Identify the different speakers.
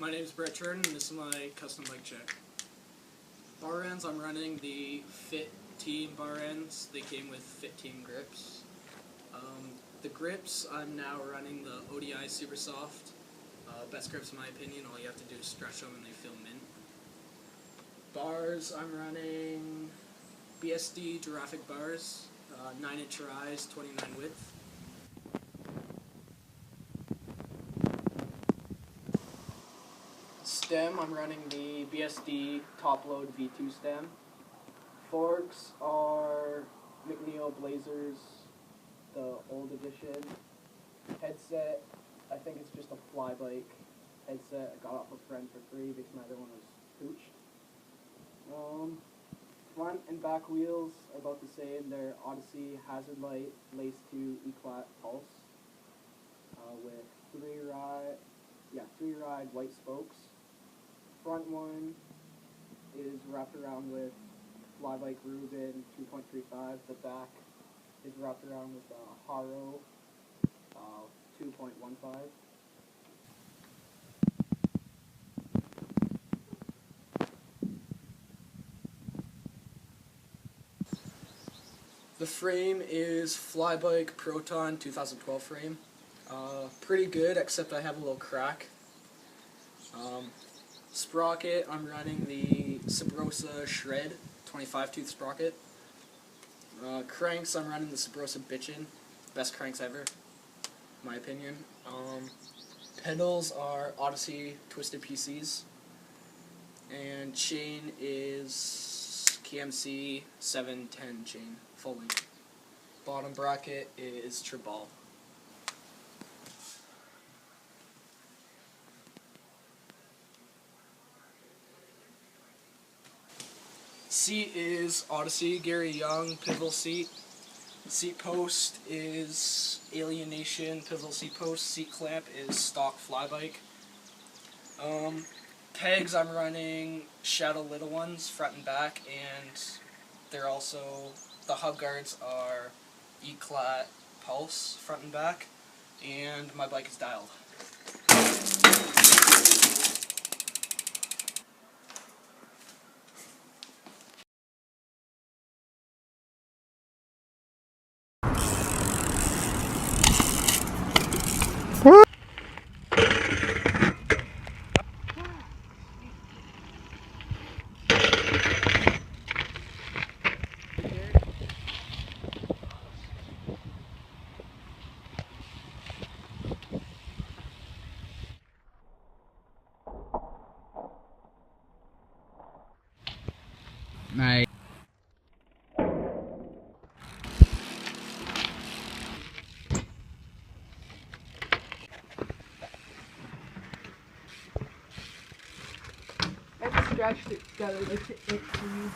Speaker 1: My name is Brett Jordan, and this is my custom bike check. Bar ends, I'm running the Fit Team bar ends. They came with Fit Team grips. The grips, I'm now running the ODI Super Soft. Best grips in my opinion. All you have to do is stretch them and they feel mint. Bars, I'm running BSD Giraffic bars, 9-inch rise, 29 width. Stem, I'm running the BSD top load V2 stem. Forks are MacNeil Blazers, the old edition. Headset, I think it's just a fly-bike headset. I got off a friend for free because my other one was pooched. Front and back wheels are about the same. They're Odyssey Hazard Lite laced to eclat pulse with three ride white spokes. Front one is wrapped around with Fly-Bike Rubin 2.35. The back is wrapped around with Haro 2.15. The frame is Frame-flybike Proton 2012 frame. Pretty good, except I have a little crack. Sprocket, I'm running the Cranks-Subrosa Shred 25 tooth sprocket. Cranks, I'm running the Sprocket Bitchin. Best cranks ever, in my opinion. Pedals are Odyssey Twisted PCs. And chain is KMC 710 chain, full length. Bottom bracket is Trebel. Seat is Odyssey, Gary Young, pivotal seat. Seat post is Alienation, pivotal seat post. Seat clamp is stock Flybike. Pegs, I'm running Shadow Little Ones, front and back, and they're also, the hub guards are eclat pulse, front and back, and my bike is dialed.
Speaker 2: Nice.
Speaker 3: I just stretched it together to it for you.